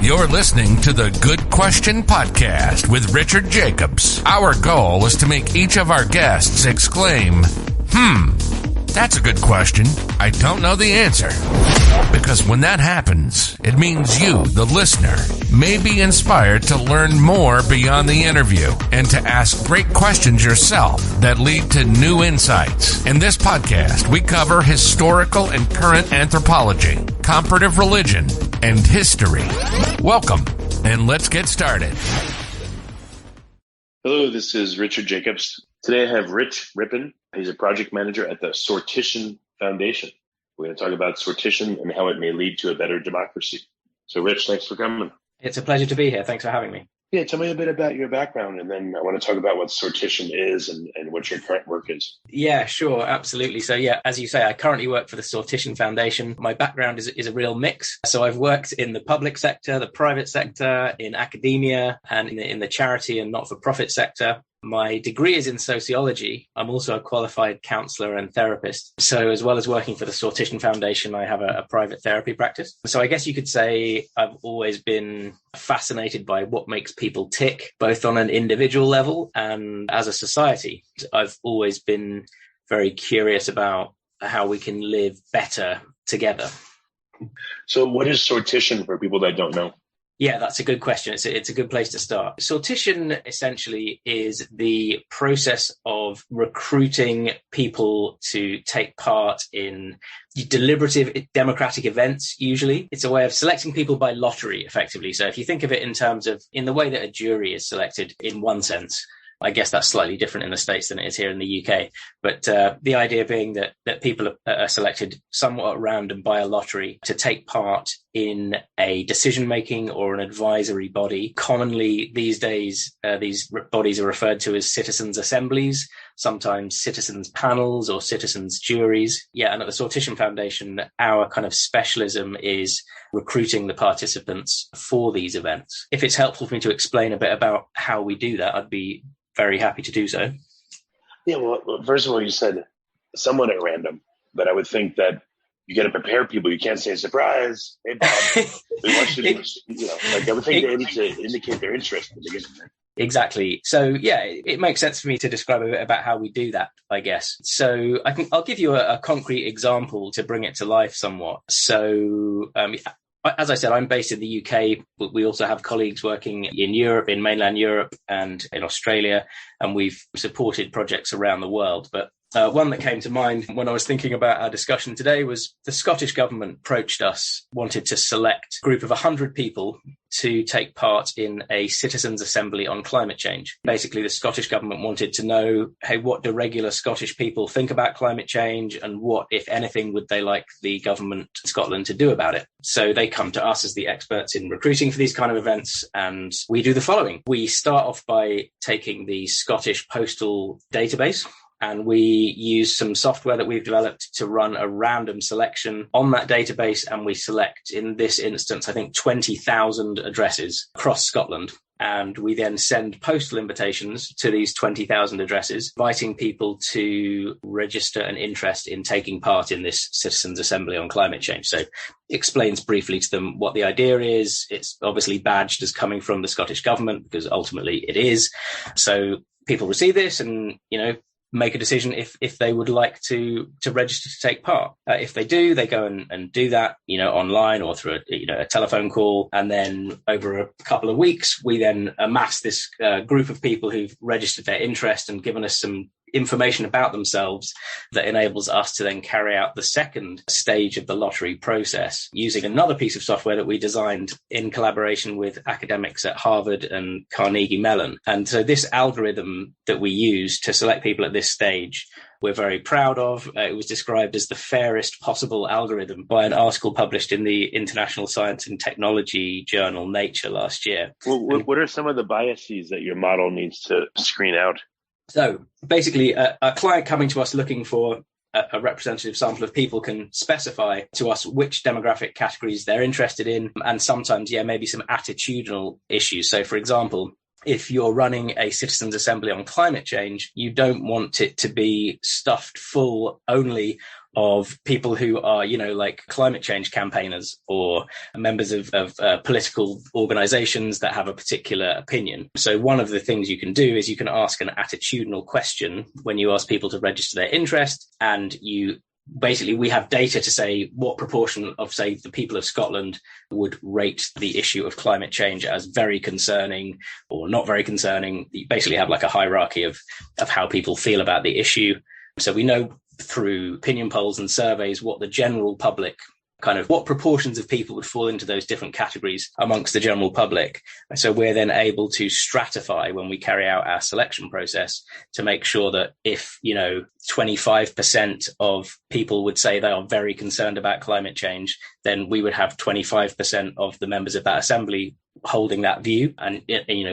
You're listening to the Good Question Podcast with Richard Jacobs. Our goal is to make each of our guests exclaim, that's a good question. I don't know the answer. Because when that happens, it means you, the listener, may be inspired to learn more beyond the interview and to ask great questions yourself that lead to new insights. In this podcast, we cover historical and current anthropology, comparative religion, and history. Welcome, and let's get started. Hello, this is Richard Jacobs. Today I have Rich Rippin. He's a project manager at the Sortition Foundation. We're going to talk about sortition and how it may lead to a better democracy. So, Rich, thanks for coming. It's a pleasure to be here. Thanks for having me. Yeah, tell me a bit about your background, and then I want to talk about what sortition is and what your current work is. Yeah, sure, absolutely. So, as you say, I currently work for the Sortition Foundation. My background is a real mix. So I've worked in the public sector, the private sector, in academia, and in the charity and not-for-profit sector. My degree is in sociology. I'm also a qualified counselor and therapist. So as well as working for the Sortition Foundation, I have a private therapy practice. So I guess you could say I've always been fascinated by what makes people tick, both on an individual level and as a society. I've always been very curious about how we can live better together. So what is sortition for people that don't know? Yeah, that's a good question. It's a good place to start. Sortition essentially is the process of recruiting people to take part in deliberative democratic events, usually. It's a way of selecting people by lottery, effectively. So if you think of it in the way that a jury is selected in one sense, I guess that's slightly different in the States than it is here in the UK. But the idea being that people are selected somewhat at random by a lottery to take part in a decision-making or an advisory body. Commonly these days, these bodies are referred to as citizens' assemblies, sometimes citizens' panels or citizens' juries. Yeah, and at the Sortition Foundation, our kind of specialism is recruiting the participants for these events. If it's helpful for me to explain a bit about how we do that, I'd be very happy to do so. Yeah, well, first of all, you said somewhat at random, but I would think that you got to prepare people. You can't say surprise. Hey, Bob, we want you to, I would think they need to indicate their interest in the beginning. Exactly. So, it makes sense for me to describe a bit about how we do that, I guess. So I'll give you a concrete example to bring it to life somewhat. So, as I said, I'm based in the UK, but we also have colleagues working in Europe, in mainland Europe and in Australia, and we've supported projects around the world. But one that came to mind when I was thinking about our discussion today was the Scottish government approached us, wanted to select a group of 100 people to take part in a citizens' assembly on climate change. Basically, the Scottish government wanted to know, hey, what do regular Scottish people think about climate change, and what, if anything, would they like the government in Scotland to do about it? So they come to us as the experts in recruiting for these kind of events, and we do the following. We start off by taking the Scottish postal database, and we use some software that we've developed to run a random selection on that database. And we select, in this instance, I think 20,000 addresses across Scotland. And we then send postal invitations to these 20,000 addresses, inviting people to register an interest in taking part in this citizens' assembly on climate change. So explains briefly to them what the idea is. It's obviously badged as coming from the Scottish government, because ultimately it is. So people receive this and, make a decision if they would like to register to take part. If they do, they go and do that, online or through a telephone call. And then over a couple of weeks, we then amass this group of people who've registered their interest and given us some information about themselves that enables us to then carry out the second stage of the lottery process using another piece of software that we designed in collaboration with academics at Harvard and Carnegie Mellon. And so this algorithm that we use to select people at this stage, we're very proud of. It was described as the fairest possible algorithm by an article published in the International Science and Technology journal Nature last year. Well, what are some of the biases that your model needs to screen out? So basically, a client coming to us looking for a representative sample of people can specify to us which demographic categories they're interested in, and sometimes, maybe some attitudinal issues. So, for example, if you're running a citizens' assembly on climate change, you don't want it to be stuffed full only of people who are, like climate change campaigners or members of political organizations that have a particular opinion. So one of the things you can do is you can ask an attitudinal question when you ask people to register their interest, and we have data to say what proportion of, say, the people of Scotland would rate the issue of climate change as very concerning or not very concerning. You basically have like a hierarchy of how people feel about the issue. So we know through opinion polls and surveys what the general public what proportions of people would fall into those different categories amongst the general public. So we're then able to stratify when we carry out our selection process to make sure that if, 25% of people would say they are very concerned about climate change, then we would have 25% of the members of that assembly holding that view. And,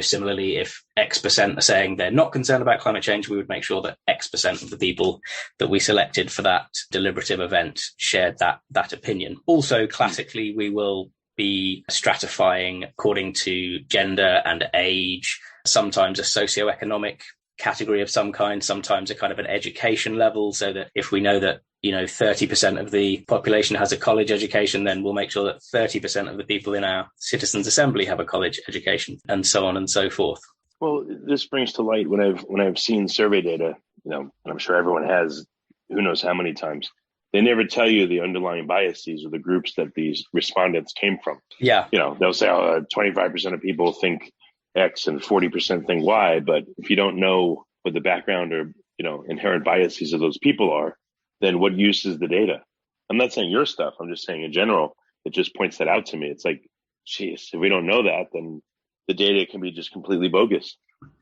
similarly, if X% are saying they're not concerned about climate change, we would make sure that X% of the people that we selected for that deliberative event shared that opinion. Also, classically, we will be stratifying according to gender and age, sometimes a socioeconomic category of some kind, sometimes a kind of an education level, so that if we know that 30% of the population has a college education, then we'll make sure that 30% of the people in our citizens' assembly have a college education, and so on and so forth. Well, this brings to light when I've seen survey data, and I'm sure everyone has, who knows how many times, they never tell you the underlying biases of the groups that these respondents came from. Yeah. They'll say 25% of people think X and 40% think Y, but if you don't know what the background or, inherent biases of those people are, then what use is the data? I'm not saying your stuff. I'm just saying in general, it just points that out to me. It's like, geez, if we don't know that, then the data can be just completely bogus.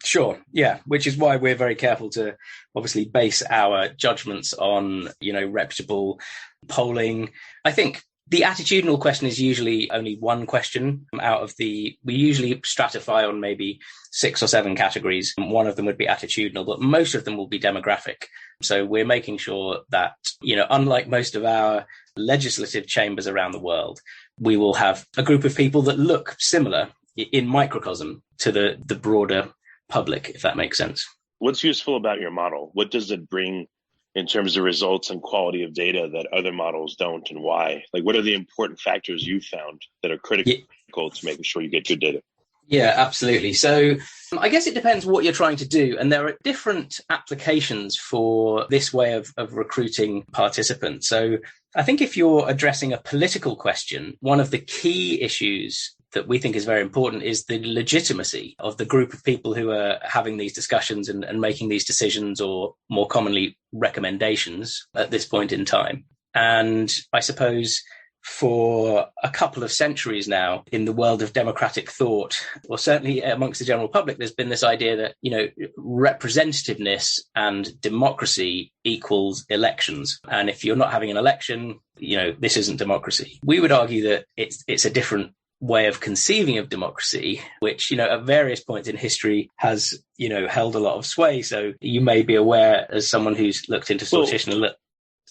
Sure. Yeah. Which is why we're very careful to obviously base our judgments on, reputable polling. I think the attitudinal question is usually only one question we usually stratify on maybe 6 or 7 categories. One of them would be attitudinal, but most of them will be demographic. So we're making sure that, unlike most of our legislative chambers around the world, we will have a group of people that look similar in microcosm to the broader public, if that makes sense. What's useful about your model? What does it bring in terms of results and quality of data that other models don't, and why? Like, what are the important factors you found that are critical to making sure you get good data? Yeah, absolutely. So I guess it depends what you're trying to do. And there are different applications for this way of recruiting participants. So I think if you're addressing a political question, one of the key issues that we think is very important is the legitimacy of the group of people who are having these discussions and making these decisions, or more commonly recommendations at this point in time. And I suppose for a couple of centuries now in the world of democratic thought, or certainly amongst the general public, there's been this idea that, representativeness and democracy equals elections. And if you're not having an election, this isn't democracy. We would argue that it's a different way of conceiving of democracy, which, at various points in history has, held a lot of sway. So you may be aware, as someone who's looked into sortition.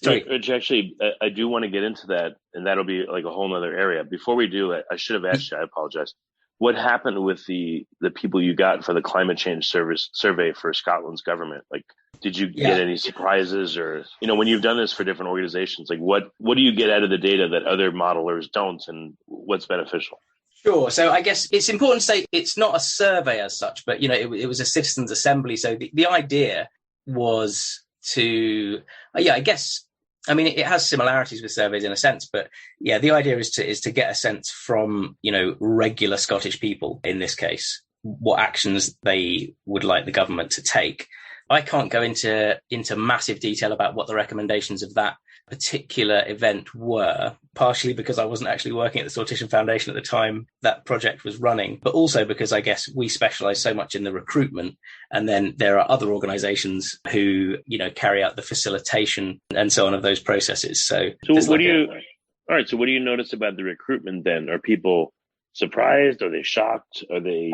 Rich, actually, I do want to get into that, and that'll be like a whole nother area. Before we do, I should have asked you, I apologize. What happened with the people you got for the climate change survey for Scotland's government? Like, did you get any surprises, or, when you've done this for different organizations, like what do you get out of the data that other modelers don't, and what's beneficial? Sure. So I guess it's important to say it's not a survey as such, but, it was a citizens' assembly. So the idea was to, it has similarities with surveys in a sense, but the idea is to get a sense from, regular Scottish people, in this case, what actions they would like the government to take. I can't go into massive detail about what the recommendations of that particular event were, partially because I wasn't actually working at the Sortition Foundation at the time that project was running, but also because I guess we specialize so much in the recruitment, and then there are other organizations who, carry out the facilitation and so on of those processes. So what do you notice about the recruitment then? Are people surprised? Are they shocked? Are they,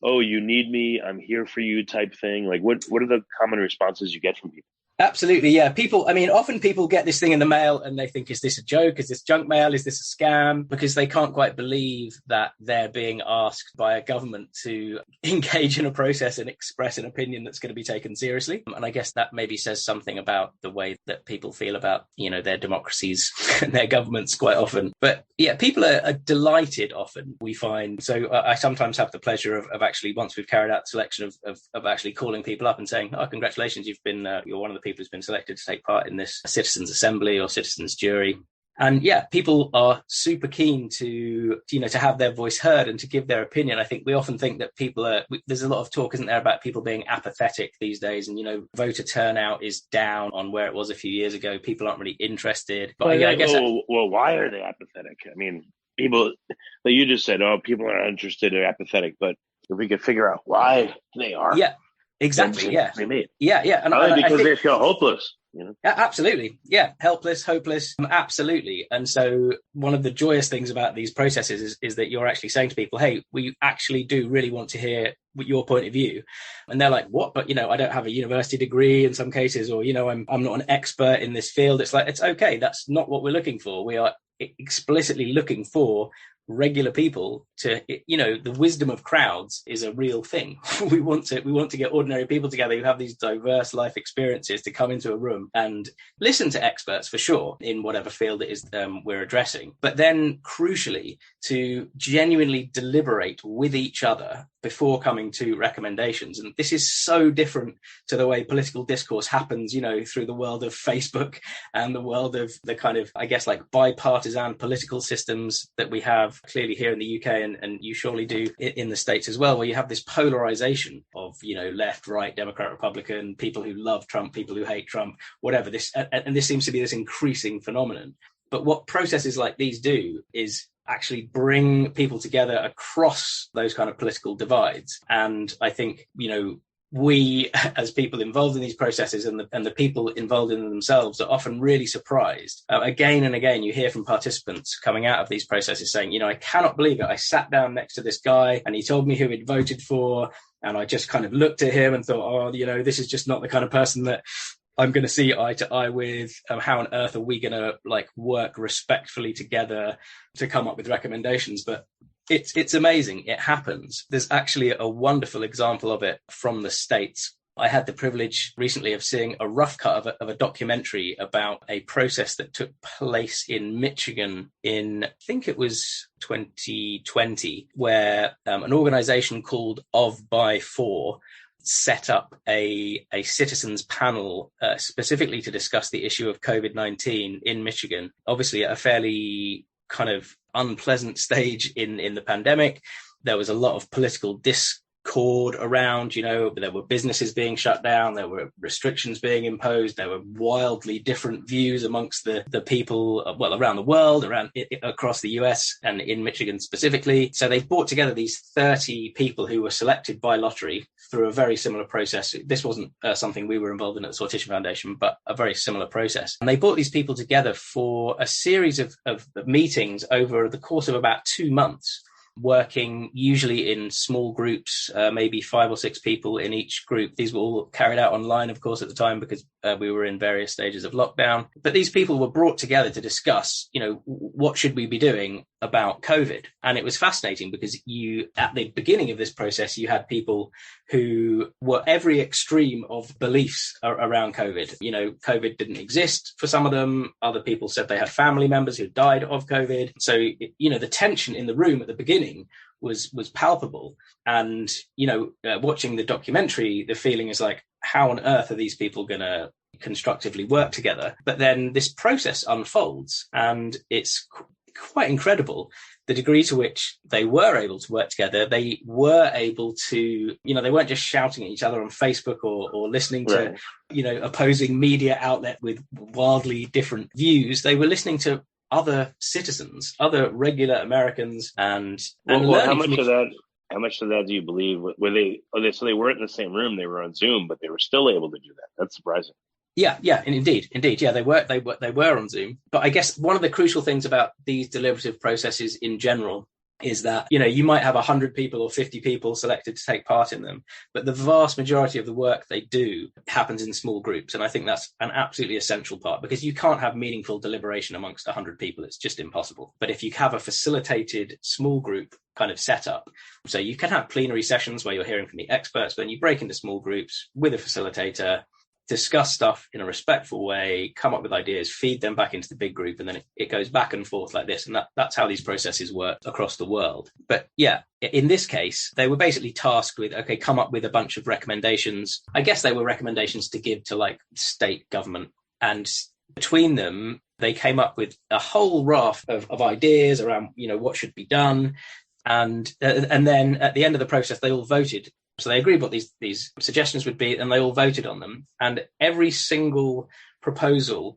oh, you need me, I'm here for you type thing? Like what are the common responses you get from people? Absolutely, yeah. Often people get this thing in the mail and they think, is this a joke? Is this junk mail? Is this a scam? Because they can't quite believe that they're being asked by a government to engage in a process and express an opinion that's going to be taken seriously. And I guess that maybe says something about the way that people feel about, their democracies and their governments quite often. But yeah, people are delighted often, we find. So I sometimes have the pleasure of actually, once we've carried out the selection of actually calling people up and saying, oh, congratulations, you're one of the people who's been selected to take part in this citizens assembly or citizens jury. And yeah, people are super keen to have their voice heard and to give their opinion. I think we often think that there's a lot of talk, isn't there, about people being apathetic these days, and voter turnout is down on where it was a few years ago. People aren't really interested. But I guess why are they apathetic? I mean, people, like you just said, people are not interested or apathetic, but if we could figure out why they are. Yeah. Exactly. Yeah. Yeah. And because they feel hopeless. Yeah, absolutely. Yeah. Helpless, hopeless. Absolutely. And so one of the joyous things about these processes is that you're actually saying to people, hey, we actually do really want to hear your point of view. And they're like, what? But, I don't have a university degree in some cases, or, I'm not an expert in this field. It's like, it's okay. That's not what we're looking for. We are explicitly looking for regular people to, the wisdom of crowds is a real thing. we want to get ordinary people together who have these diverse life experiences to come into a room and listen to experts, for sure, in whatever field it is we're addressing, but then crucially to genuinely deliberate with each other before coming to recommendations. And this is so different to the way political discourse happens, through the world of Facebook and the world of the kind of, I guess, like bipartisan political systems that we have clearly here in the UK, and you surely do in the States as well, where you have this polarization of, left, right, Democrat, Republican, people who love Trump, people who hate Trump, whatever this. And this seems to be this increasing phenomenon. But what processes like these do is actually bring people together across those kind of political divides. And I think, we as people involved in these processes and the people involved in them themselves are often really surprised. Again and again, you hear from participants coming out of these processes saying, I cannot believe it. I sat down next to this guy and he told me who he'd voted for. And I just kind of looked at him and thought, this is just not the kind of person that I'm going to see eye to eye with. How on earth are we going to work respectfully together to come up with recommendations? But it's amazing. It happens. There's actually a wonderful example of it from the States. I had the privilege recently of seeing a rough cut of a documentary about a process that took place in Michigan in, I think it was 2020, where an organization called Of By For set up a citizens panel specifically to discuss the issue of COVID-19 in Michigan. Obviously, at a fairly kind of unpleasant stage in the pandemic. There was a lot of political discord around, there were businesses being shut down, there were restrictions being imposed, there were wildly different views amongst the people, around the world, across the US and in Michigan specifically. So they brought together these 30 people who were selected by lottery through a very similar process. This wasn't something we were involved in at the Soft Tissue Foundation, but a very similar process. And they brought these people together for a series of meetings over the course of about 2 months, working usually in small groups, maybe 5 or 6 people in each group. These were all carried out online, of course, at the time, because we were in various stages of lockdown. But these people were brought together to discuss, what should we be doing about COVID? And it was fascinating because at the beginning of this process, you had people who were every extreme of beliefs around COVID. COVID didn't exist for some of them. Other people said they had family members who died of COVID. So, the tension in the room at the beginning was palpable. And, watching the documentary, the feeling is like, how on earth are these people going to constructively work together? But then this process unfolds, and it's quite incredible the degree to which they were able to work together. They were able to, they weren't just shouting at each other on Facebook or listening to, opposing media outlet with wildly different views. They were listening to other citizens, other regular Americans, and how much of that do you believe? So they weren't in the same room, they were on Zoom, but they were still able to do that. That's surprising. Yeah, and indeed. Yeah, they were on Zoom. But I guess one of the crucial things about these deliberative processes in general is that, you might have 100 people or 50 people selected to take part in them, but the vast majority of the work they do happens in small groups. And I think that's an absolutely essential part, because you can't have meaningful deliberation amongst 100 people. It's just impossible. But if you have a facilitated small group kind of setup, so you can have plenary sessions where you're hearing from the experts, but then you break into small groups with a facilitator, discuss stuff in a respectful way, come up with ideas, feed them back into the big group, and then it goes back and forth like this. And that's how these processes work across the world. But yeah, in this case, they were basically tasked with, okay, come up with a bunch of recommendations. I guess they were recommendations to give to like state government. And between them, they came up with a whole raft of ideas around, what should be done. And then at the end of the process, they all voted. So they agreed what these suggestions would be, and they all voted on them. And every single proposal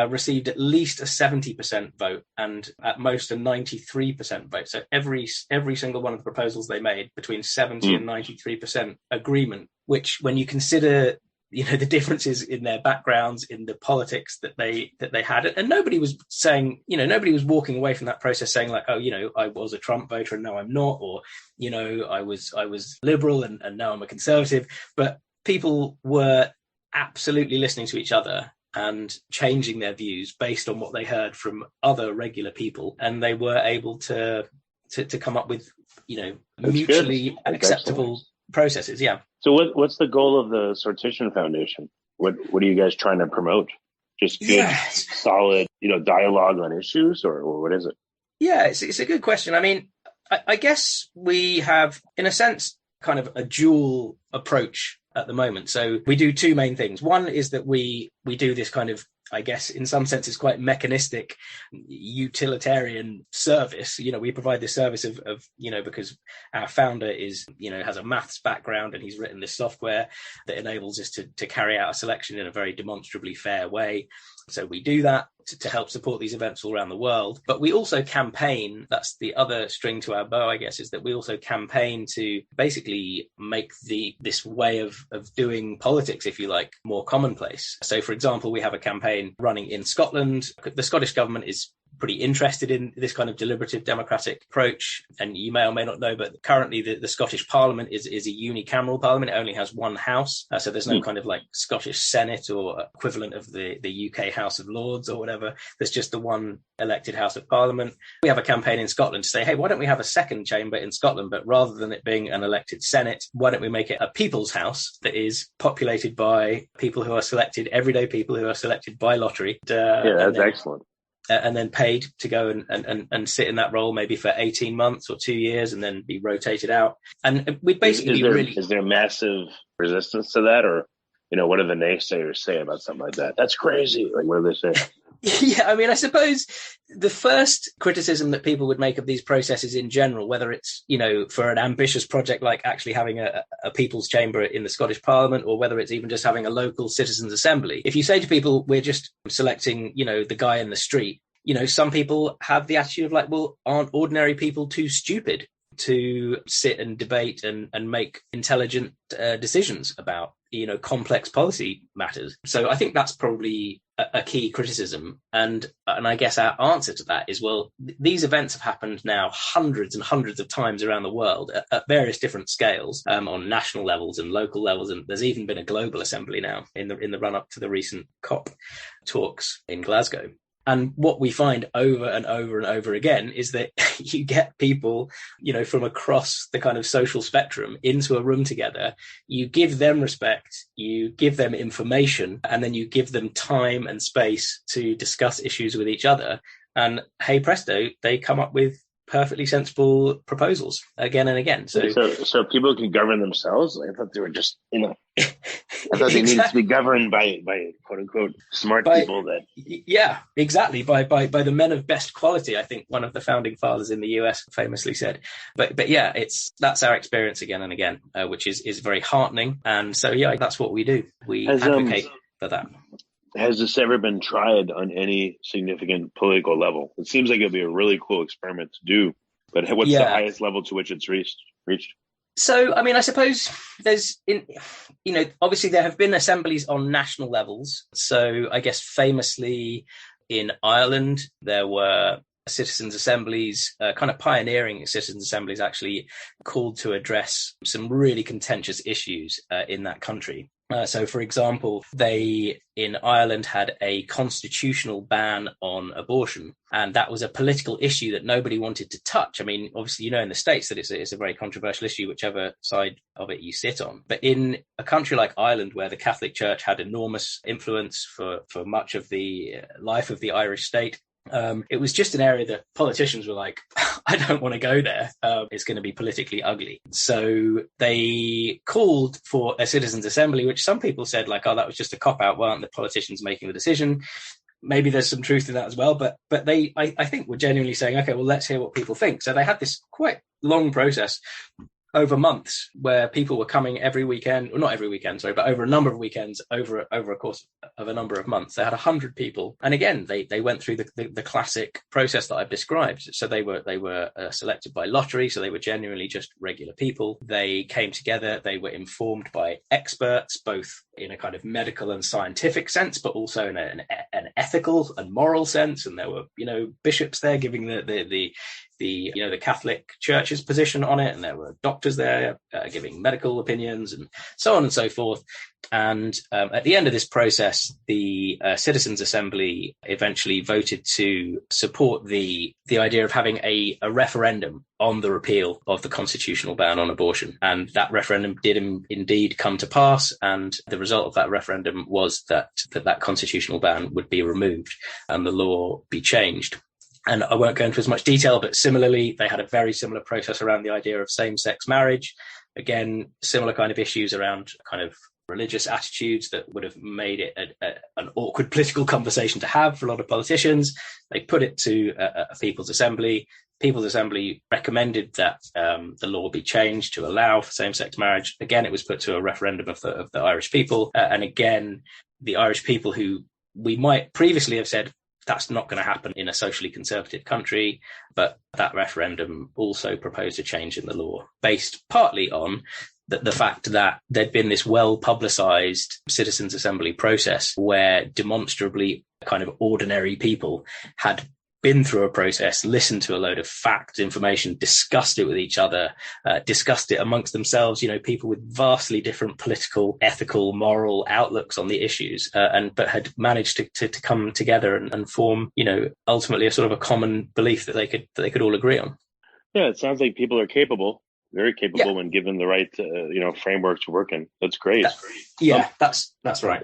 received at least a 70% vote, and at most a 93% vote. So every single one of the proposals they made, between 70 and 93% agreement, which, when you consider the differences in their backgrounds, in the politics that they had, and nobody was saying, nobody was walking away from that process saying like, oh, I was a Trump voter and now I'm not, or I was liberal and now I'm a conservative. But people were absolutely listening to each other and changing their views based on what they heard from other regular people, and they were able to come up with mutually acceptable processes. Yeah. So what's the goal of the Sortition Foundation? What are you guys trying to promote? Just good, solid, dialogue on issues, or what is it? Yeah, it's a good question. I mean, I guess we have, in a sense, kind of a dual approach at the moment. So we do two main things. One is that we do this kind of, I guess, in some senses, quite mechanistic, utilitarian service. We provide this service of because our founder has a maths background, and he's written this software that enables us to carry out a selection in a very demonstrably fair way. So we do that to help support these events all around the world. But we also campaign, that's the other string to our bow, I guess, is that we also campaign to basically make this way of doing politics, if you like, more commonplace. So, for example, we have a campaign running in Scotland. The Scottish government is pretty interested in this kind of deliberative democratic approach. And you may or may not know, but currently the Scottish Parliament is a unicameral parliament. It only has one house. So there's no kind of like Scottish Senate or equivalent of the UK House of Lords or whatever. There's just the one elected House of Parliament. We have a campaign in Scotland to say, hey, why don't we have a second chamber in Scotland? But rather than it being an elected Senate, why don't we make it a people's house that is populated by people who are selected, everyday people who are selected by lottery. That's excellent. And then paid to go and sit in that role maybe for 18 months or 2 years and then be rotated out. And we'd basically is there massive resistance to that? Or, what do the naysayers say about something like that? That's crazy. Like, what do they say? Yeah, I mean, I suppose the first criticism that people would make of these processes in general, whether it's, for an ambitious project like actually having a people's chamber in the Scottish Parliament, or whether it's even just having a local citizens' assembly. If you say to people, we're just selecting, the guy in the street, some people have the attitude of like, well, aren't ordinary people too stupid to sit and debate and make intelligent decisions about, complex policy matters? So I think that's probably a key criticism. And I guess our answer to that is, well, these events have happened now hundreds and hundreds of times around the world at various different scales, on national levels and local levels. And there's even been a global assembly now in the run up to the recent COP talks in Glasgow. And what we find over and over and over again is that you get people, from across the kind of social spectrum into a room together. You give them respect, you give them information, and then you give them time and space to discuss issues with each other. And hey presto, they come up with perfectly sensible proposals again and again. So people can govern themselves? I thought they were just, I thought they needed to be governed by quote unquote smart people that. Yeah, exactly. By the men of best quality, I think one of the founding fathers in the US famously said. But yeah, that's our experience again and again, which is very heartening. And so, yeah, that's what we do. We advocate for that. Has this ever been tried on any significant political level? It seems like it'd be a really cool experiment to do, but what's the highest level to which it's reached? So, I mean, I suppose there's, obviously there have been assemblies on national levels. So I guess famously in Ireland, there were citizens' assemblies, kind of pioneering citizens' assemblies, actually called to address some really contentious issues in that country. So, for example, they in Ireland had a constitutional ban on abortion, and that was a political issue that nobody wanted to touch. I mean, obviously, you know, in the States that it's a very controversial issue, whichever side of it you sit on. But in a country like Ireland, where the Catholic Church had enormous influence for much of the life of the Irish state, it was just an area that politicians were like, I don't want to go there. It's going to be politically ugly. So they called for a citizens' assembly, which some people said like, oh, that was just a cop-out. Why aren't the politicians making the decision? Maybe there's some truth in that as well. But they, I think, were genuinely saying, OK, well, let's hear what people think. So they had this quite long process over months where people were coming every weekend, or not every weekend, sorry, but over a number of weekends over a course of a number of months. They had 100 people. And again, they went through the classic process that I've described. So they were selected by lottery. So they were genuinely just regular people. They came together. They were informed by experts, both in a kind of medical and scientific sense, but also in an ethical and moral sense. And there were, you know, bishops there giving the Catholic Church's position on it, and there were doctors there giving medical opinions, and so on and so forth. And at the end of this process, the Citizens' Assembly eventually voted to support the idea of having a referendum on the repeal of the constitutional ban on abortion. And that referendum did indeed come to pass. And the result of that referendum was that constitutional ban would be removed and the law be changed. And I won't go into as much detail, but similarly, they had a very similar process around the idea of same-sex marriage. Again, similar kind of issues around kind of religious attitudes that would have made it an awkward political conversation to have for a lot of politicians. They put it to a People's Assembly. People's Assembly recommended that the law be changed to allow for same-sex marriage. Again, it was put to a referendum of the Irish people. And again, the Irish people, who we might previously have said, that's not going to happen in a socially conservative country. But that referendum also proposed a change in the law based partly on the fact that there'd been this well-publicized citizens' assembly process where demonstrably kind of ordinary people had been through a process, listened to a load of facts, information, discussed it with each other, discussed it amongst themselves, you know, people with vastly different political, ethical, moral outlooks on the issues, but had managed to come together and form, you know, ultimately a sort of a common belief that they could all agree on. Yeah, it sounds like people are capable, very capable when given the right, framework to work in. That's great. That's right.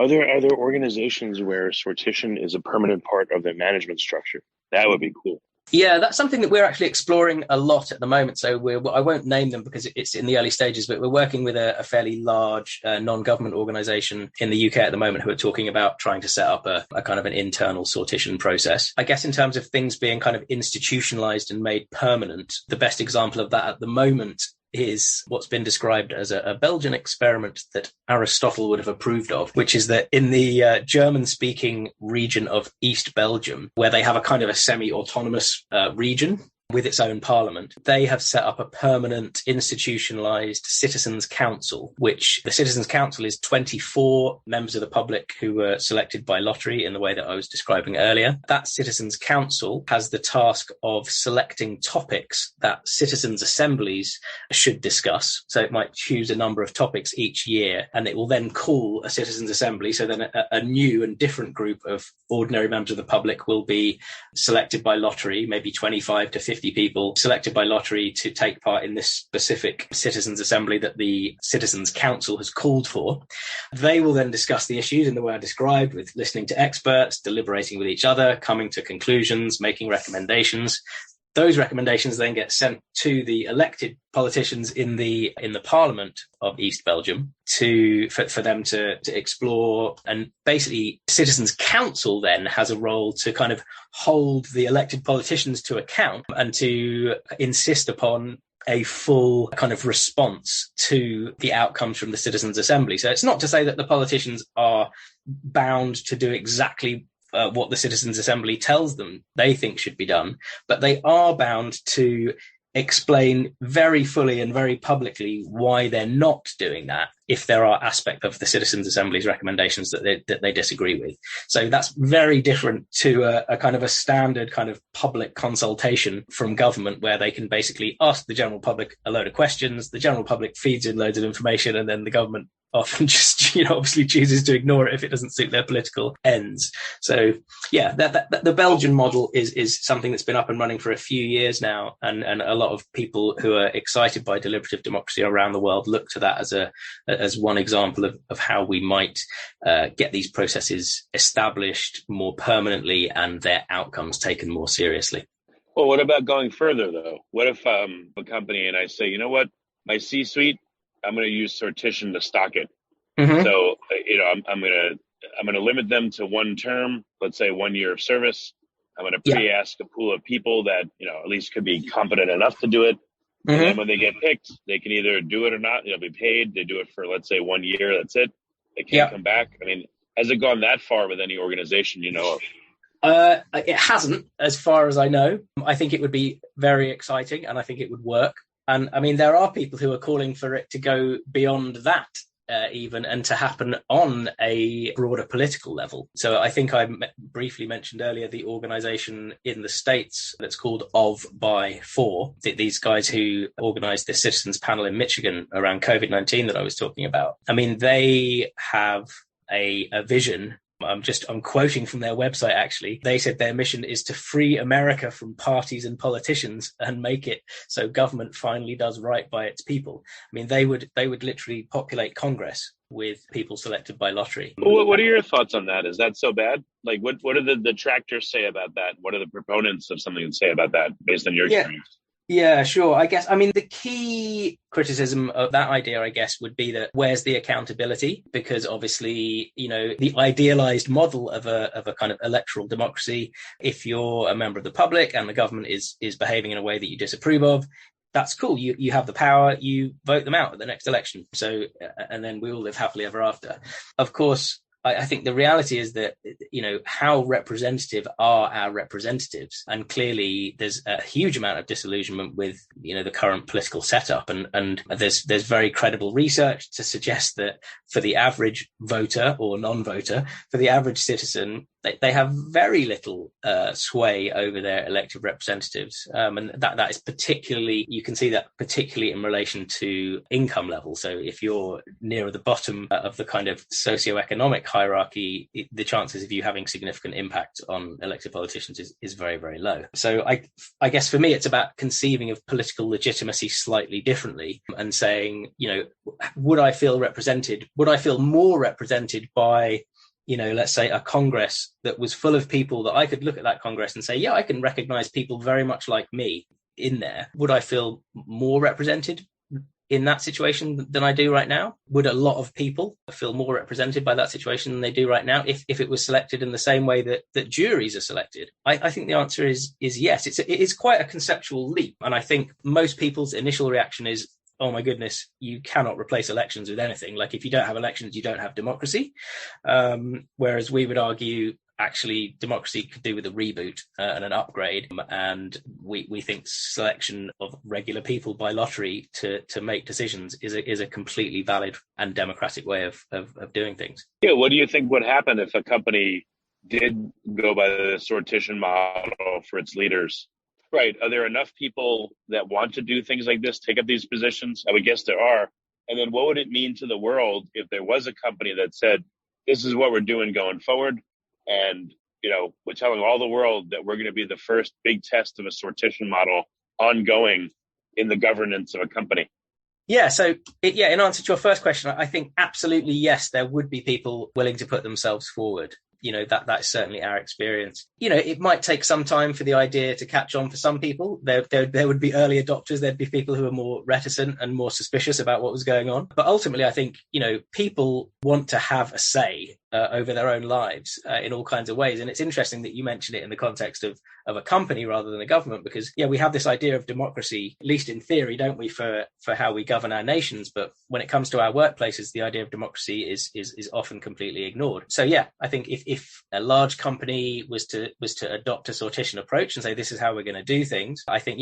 Are there organizations where sortition is a permanent part of the management structure? That would be cool. Yeah, that's something that we're actually exploring a lot at the moment. So I won't name them because it's in the early stages, but we're working with a fairly large non-government organization in the UK at the moment who are talking about trying to set up a kind of an internal sortition process. I guess in terms of things being kind of institutionalized and made permanent, the best example of that at the moment is what's been described as a Belgian experiment that Aristotle would have approved of, which is that in the German-speaking region of East Belgium, where they have a kind of a semi-autonomous region with its own parliament, they have set up a permanent institutionalized citizens' council, which the citizens' council is 24 members of the public who were selected by lottery in the way that I was describing earlier. That citizens' council has the task of selecting topics that citizens' assemblies should discuss. So it might choose a number of topics each year, and it will then call a citizens' assembly. So then a new and different group of ordinary members of the public will be selected by lottery, maybe 25 to 50 people selected by lottery to take part in this specific citizens' assembly that the Citizens' Council has called for. They will then discuss the issues in the way I described, with listening to experts, deliberating with each other, coming to conclusions, making recommendations. Those recommendations then get sent to the elected politicians in the Parliament of East Belgium for them to explore. And basically, Citizens' Council then has a role to kind of hold the elected politicians to account and to insist upon a full kind of response to the outcomes from the Citizens' Assembly. So it's not to say that the politicians are bound to do exactly what the Citizens' Assembly tells them they think should be done, but they are bound to explain very fully and very publicly why they're not doing that if there are aspects of the Citizens Assembly's recommendations that they disagree with. So that's very different to a kind of a standard kind of public consultation from government, where they can basically ask the general public a load of questions, the general public feeds in loads of information, and then the government often just, obviously chooses to ignore it if it doesn't suit their political ends. So yeah, the Belgian model is something that's been up and running for a few years now. And a lot of people who are excited by deliberative democracy around the world look to that as one example of how we might get these processes established more permanently and their outcomes taken more seriously. Well, what about going further though? What if a company and I say, you know what, my C-suite, I'm going to use sortition to stock it. Mm-hmm. So, I'm going to limit them to one term, let's say 1 year of service. I'm going to pre-ask a pool of people that, at least could be competent enough to do it. Mm-hmm. And then when they get picked, they can either do it or not. They'll be paid. They do it for, let's say, 1 year. That's it. They can't come back. I mean, has it gone that far with any organization you know of? It hasn't, as far as I know. I think it would be very exciting, and I think it would work. And I mean, there are people who are calling for it to go beyond that even, and to happen on a broader political level. So I think I briefly mentioned earlier the organization in the States that's called Of, By, For. These guys who organized the citizens panel in Michigan around COVID-19 that I was talking about. I mean, they have a vision. I'm quoting from their website, actually. They said their mission is to free America from parties and politicians and make it so government finally does right by its people. I mean, they would literally populate Congress with people selected by lottery. Well, what are your thoughts on that? Is that so bad? Like, what do the detractors say about that? What are the proponents of something say about that based on your experience? Yeah, sure. I mean, the key criticism of that idea, I guess, would be that where's the accountability? Because obviously, the idealized model of a kind of electoral democracy, if you're a member of the public and the government is behaving in a way that you disapprove of, that's cool. You have the power, you vote them out at the next election. So, and then we all live happily ever after. Of course, I think the reality is that, how representative are our representatives? And clearly there's a huge amount of disillusionment with, the current political setup. And there's very credible research to suggest that for the average voter or non-voter, for the average citizen, they have very little sway over their elected representatives. And that is particularly, you can see that particularly in relation to income level. So if you're nearer the bottom of the kind of socioeconomic hierarchy, the chances of you having significant impact on elected politicians is very, very low. So I guess for me, it's about conceiving of political legitimacy slightly differently and saying, would I feel represented? Would I feel more represented by, let's say a Congress that was full of people that I could look at that Congress and say, yeah, I can recognize people very much like me in there. Would I feel more represented in that situation than I do right now? Would a lot of people feel more represented by that situation than they do right now if it was selected in the same way that juries are selected? I think the answer is yes. It is quite a conceptual leap. And I think most people's initial reaction is, oh my goodness, you cannot replace elections with anything. Like if you don't have elections, you don't have democracy. Whereas we would argue, actually, democracy could do with a reboot and an upgrade. And we think selection of regular people by lottery to make decisions is a completely valid and democratic way of doing things. Yeah, what do you think would happen if a company did go by the sortition model for its leaders? Right. Are there enough people that want to do things like this, take up these positions? I would guess there are. And then what would it mean to the world if there was a company that said, this is what we're doing going forward? And, we're telling all the world that we're going to be the first big test of a sortition model ongoing in the governance of a company. Yeah. So, in answer to your first question, I think absolutely, yes, there would be people willing to put themselves forward. That's certainly our experience. It might take some time for the idea to catch on for some people. There would be early adopters. There'd be people who are more reticent and more suspicious about what was going on. But ultimately, I think, people want to have a say over their own lives in all kinds of ways. And it's interesting that you mentioned it in the context of a company rather than a government, because we have this idea of democracy, at least in theory, don't we, for how we govern our nations. But when it comes to our workplaces, the idea of democracy is often completely ignored. So I think if a large company was to adopt a sortition approach and say, this is how we're going to do things, I think,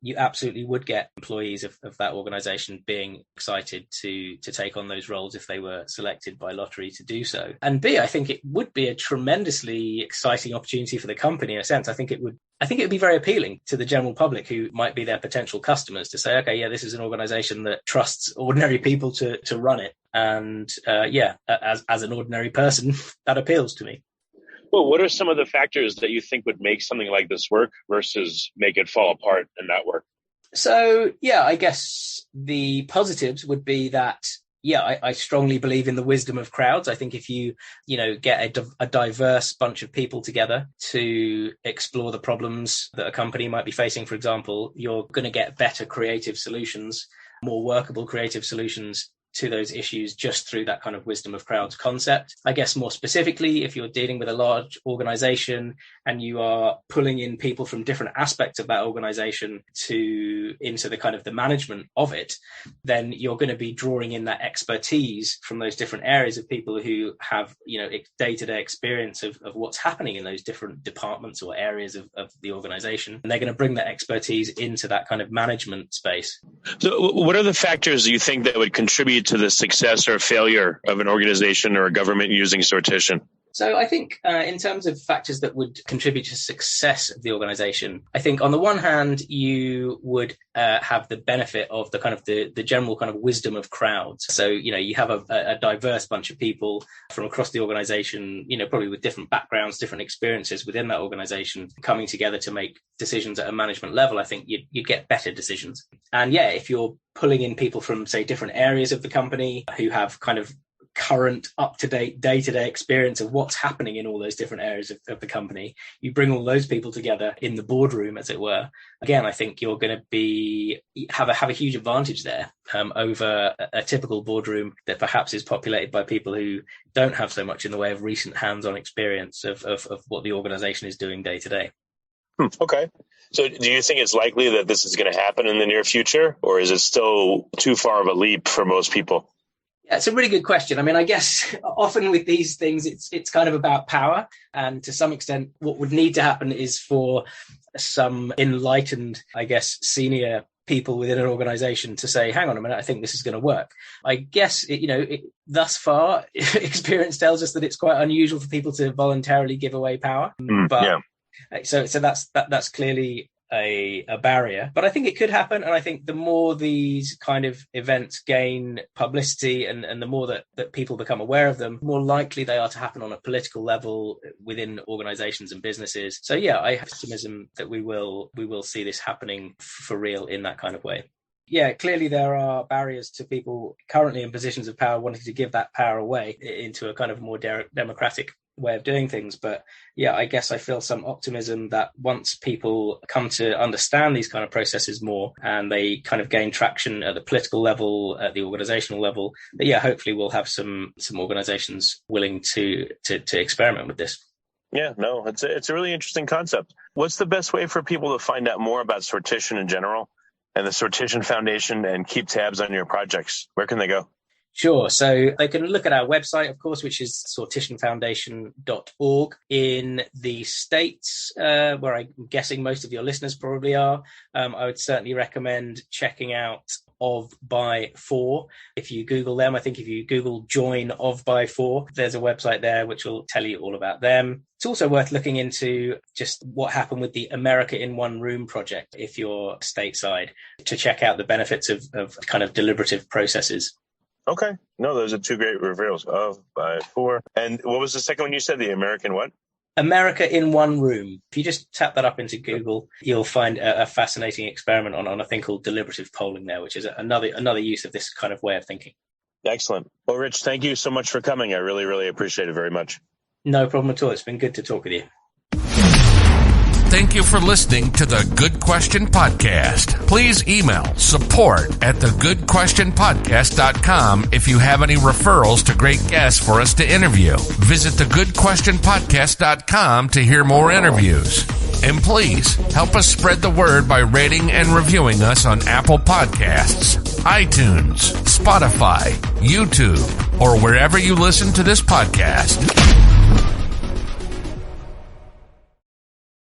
you absolutely would get employees of that organization being excited to take on those roles if they were selected by lottery to do so. And B, I think it would be a tremendously exciting opportunity for the company in a sense. I think it would be very appealing to the general public who might be their potential customers to say, okay, yeah, this is an organization that trusts ordinary people to run it. And as an ordinary person, that appeals to me. Well, what are some of the factors that you think would make something like this work versus make it fall apart and not work? So, I guess the positives would be that, I strongly believe in the wisdom of crowds. I think if you get a diverse bunch of people together to explore the problems that a company might be facing, for example, you're going to get better creative solutions, more workable creative solutions to those issues just through that kind of wisdom of crowds concept. I guess more specifically, if you're dealing with a large organization and you are pulling in people from different aspects of that organization into the kind of the management of it, then you're going to be drawing in that expertise from those different areas of people who have, day-to-day experience of what's happening in those different departments or areas of the organization. And they're going to bring that expertise into that kind of management space. So what are the factors you think that would contribute to the success or failure of an organization or a government using sortition? So I think in terms of factors that would contribute to success of the organization, I think on the one hand, you would have the benefit of the kind of the general kind of wisdom of crowds. So, you have a diverse bunch of people from across the organization, probably with different backgrounds, different experiences within that organization coming together to make decisions at a management level. I think you'd get better decisions. And if you're pulling in people from, say, different areas of the company who have kind of current up-to-date day-to-day experience of what's happening in all those different areas of the company, you bring all those people together in the boardroom, as it were. Again, I think you're going to have a huge advantage there over a typical boardroom that perhaps is populated by people who don't have so much in the way of recent hands-on experience of what the organization is doing day to day. Okay. So do you think it's likely that this is going to happen in the near future, or is it still too far of a leap for most people? Yeah, it's a really good question. I mean, I guess often with these things, it's kind of about power. And to some extent, what would need to happen is for some enlightened, I guess, senior people within an organization to say, hang on a minute, I think this is going to work. I guess, thus far, experience tells us that it's quite unusual for people to voluntarily give away power. So that's clearly a barrier, but I think it could happen. And I think the more these kind of events gain publicity and the more that people become aware of them, more likely they are to happen on a political level within organizations and businesses. So I have optimism that we will see this happening for real in that kind of way. Yeah, clearly there are barriers to people currently in positions of power wanting to give that power away into a kind of more democratic way of doing things. But I guess I feel some optimism that once people come to understand these kind of processes more and they kind of gain traction at the political level, at the organizational level, that hopefully we'll have some organizations willing to experiment with this. Yeah, no, it's a really interesting concept. What's the best way for people to find out more about sortition in general and the Sortition Foundation and keep tabs on your projects? Where can they go? Sure. So they can look at our website, of course, which is sortitionfoundation.org. In the States, where I'm guessing most of your listeners probably are, I would certainly recommend checking out Of By For. If you Google them, I think if you Google join Of By For, there's a website there which will tell you all about them. It's also worth looking into just what happened with the America in One Room project, if you're stateside, to check out the benefits of kind of deliberative processes. Okay. No, those are two great reveals. Of By For. And what was the second one you said? The American what? America in One Room. If you just tap that up into Google, you'll find a fascinating experiment on a thing called deliberative polling there, which is another use of this kind of way of thinking. Excellent. Well, Rich, thank you so much for coming. I really, really appreciate it very much. No problem at all. It's been good to talk with you. Thank you for listening to the Good Question Podcast. Please email support@thegoodquestionpodcast.com if you have any referrals to great guests for us to interview. Visit thegoodquestionpodcast.com to hear more interviews. And please help us spread the word by rating and reviewing us on Apple Podcasts, iTunes, Spotify, YouTube, or wherever you listen to this podcast.